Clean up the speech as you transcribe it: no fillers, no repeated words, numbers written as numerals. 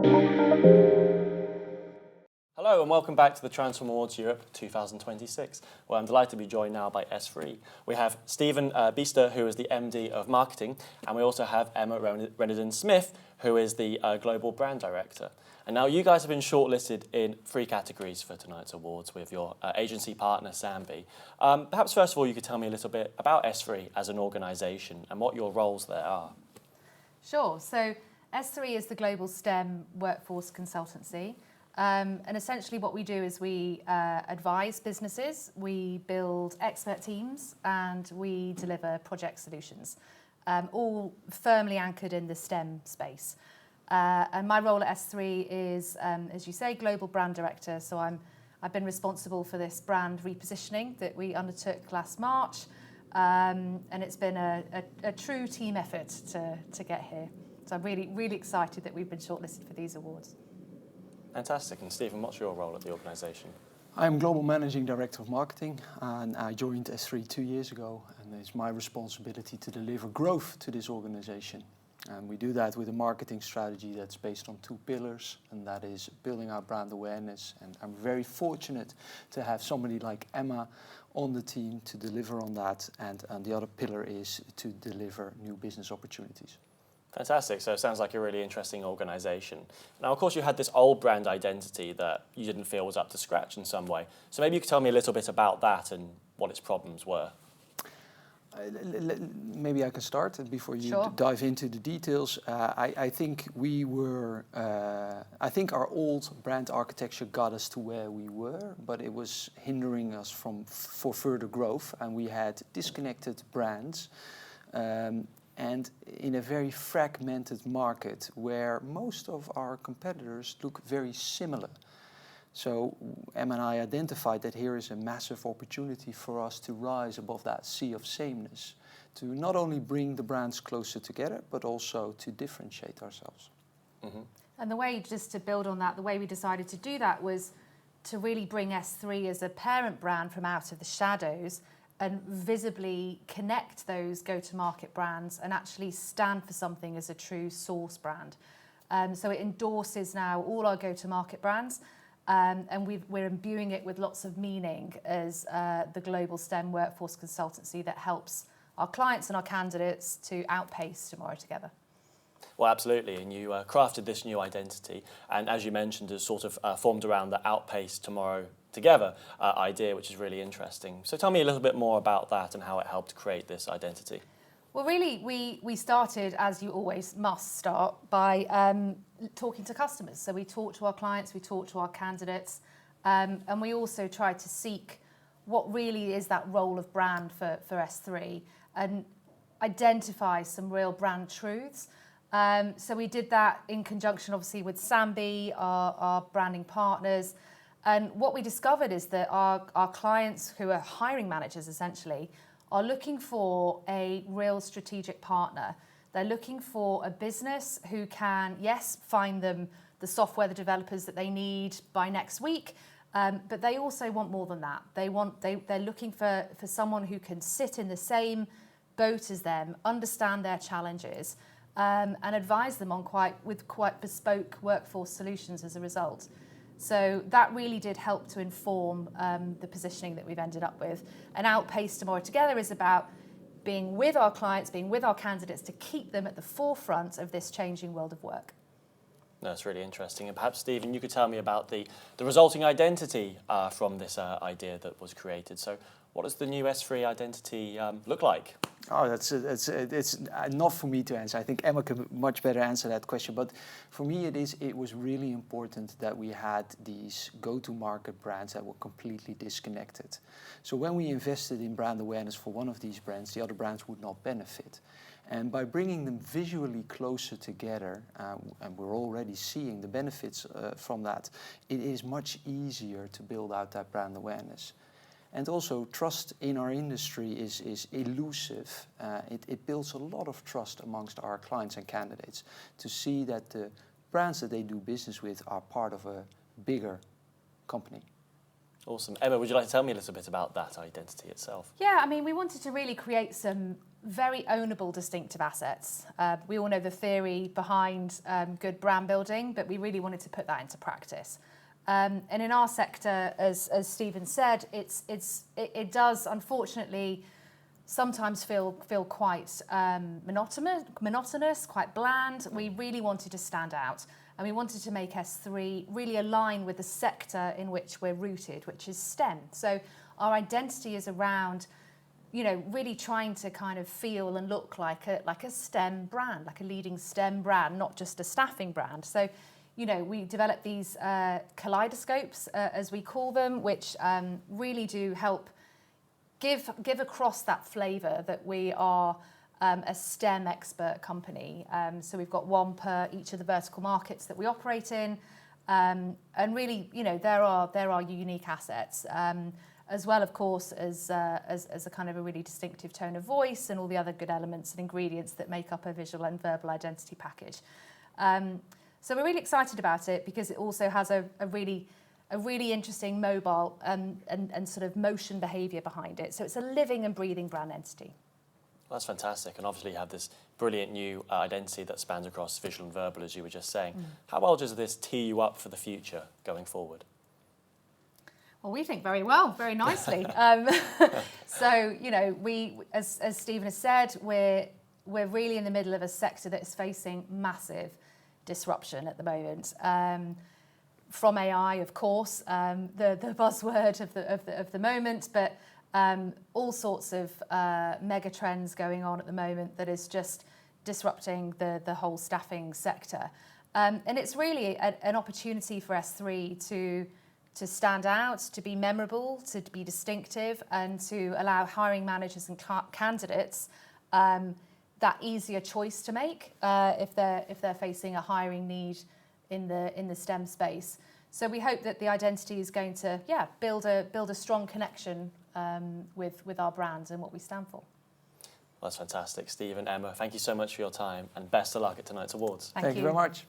Hello and welcome back to the Transform Awards Europe 2026, where I'm delighted to be joined now by SThree. We have Stephen Biester, who is the MD of Marketing, and we also have Emma Reneden-Smith, who is the Global Brand Director. And now you guys have been shortlisted in 3 categories for tonight's awards with your agency partner, Sambi. Perhaps first of all, you could tell me a little bit about SThree as an organisation and what your roles there are. Sure. So SThree is the global STEM workforce consultancy. And essentially what we do is we advise businesses, we build expert teams, and we deliver project solutions, all firmly anchored in the STEM space. And my role at SThree is, as you say, Global Brand Director. So I've been responsible for this brand repositioning that we undertook last March. And it's been a true team effort to get here. So I'm really, really excited that we've been shortlisted for these awards. Fantastic. And Stephen, what's your role at the organisation? I'm Global Managing Director of Marketing, and I joined SThree 2 years ago, and it's my responsibility to deliver growth to this organisation. And we do that with a marketing strategy that's based on 2 pillars, and that is building our brand awareness. And I'm very fortunate to have somebody like Emma on the team to deliver on that, and the other pillar is to deliver new business opportunities. Fantastic. So it sounds like a really interesting organisation. Now, of course, you had this old brand identity that you didn't feel was up to scratch in some way. So maybe you could tell me a little bit about that and what its problems were. Maybe I can start before you Sure. dive into the details. I think I think our old brand architecture got us to where we were, but it was hindering us for further growth, and we had disconnected brands. And in a very fragmented market where most of our competitors look very similar. So Em and I identified that here is a massive opportunity for us to rise above that sea of sameness, to not only bring the brands closer together, but also to differentiate ourselves. Mm-hmm. And the way, just to build on that, the way we decided to do that was to really bring SThree as a parent brand from out of the shadows and visibly connect those go-to-market brands and actually stand for something as a true source brand. So it endorses now all our go-to-market brands, and we're imbuing it with lots of meaning as the global STEM workforce consultancy that helps our clients and our candidates to outpace tomorrow together. Well, absolutely, and you crafted this new identity, and as you mentioned, is sort of formed around the outpace tomorrow together idea, which is really interesting. So tell me a little bit more about that and how it helped create this identity. Well, really, we started, as you always must start, by talking to customers. So we talked to our clients, we talked to our candidates, and we also tried to seek what really is that role of brand for SThree and identify some real brand truths. So we did that in conjunction, obviously, with Sambi, our branding partners. And what we discovered is that our clients, who are hiring managers essentially, are looking for a real strategic partner. They're looking for a business who can, yes, find them the software, the developers that they need by next week, but they also want more than that. They're looking for someone who can sit in the same boat as them, understand their challenges, and advise them on with quite bespoke workforce solutions as a result. So that really did help to inform the positioning that we've ended up with. And Outpace Tomorrow Together is about being with our clients, being with our candidates to keep them at the forefront of this changing world of work. That's really interesting. And perhaps, Stephen, you could tell me about the resulting identity from this idea that was created. So what does the new SThree identity look like? Oh, it's not for me to answer. I think Emma can much better answer that question. But for me, it was really important that we had these go-to-market brands that were completely disconnected. So when we invested in brand awareness for one of these brands, the other brands would not benefit. And by bringing them visually closer together, and we're already seeing the benefits from that, it is much easier to build out that brand awareness. And also, trust in our industry is elusive. It builds a lot of trust amongst our clients and candidates to see that the brands that they do business with are part of a bigger company. Awesome. Emma, would you like to tell me a little bit about that identity itself? Yeah, I mean, we wanted to really create some very ownable, distinctive assets. We all know the theory behind good brand building, but we really wanted to put that into practice. And in our sector, as Stephen said, it does unfortunately sometimes feel quite monotonous, quite bland. We really wanted to stand out, and we wanted to make SThree really align with the sector in which we're rooted, which is STEM. So our identity is around, you know, really trying to kind of feel and look like a STEM brand, like a leading STEM brand, not just a staffing brand. So, you know, we developed these kaleidoscopes, as we call them, which really do help give across that flavour that we are a STEM expert company. So we've got one per each of the vertical markets that we operate in, and really, you know, there are unique assets, as well, of course, as a kind of a really distinctive tone of voice and all the other good elements and ingredients that make up a visual and verbal identity package. So we're really excited about it because it also has a really interesting mobile and sort of motion behaviour behind it. So it's a living and breathing brand entity. That's fantastic. And obviously you have this brilliant new identity that spans across visual and verbal, as you were just saying. How well does this tee you up for the future going forward? Well, we think very well, very nicely. So, you know, we, as Stephen has said, we're really in the middle of a sector that is facing massive disruption at the moment. From AI, of course, the buzzword of the moment, but all sorts of mega trends going on at the moment that is just disrupting the whole staffing sector. And it's really an opportunity for SThree to stand out, to be memorable, to be distinctive, and to allow hiring managers and candidates that easier choice to make if they're facing a hiring need in the STEM space. So we hope that the identity is going to build a strong connection with our brand and what we stand for. Well, that's fantastic. Stephen, Emma, thank you so much for your time and best of luck at tonight's awards. Thank you very much.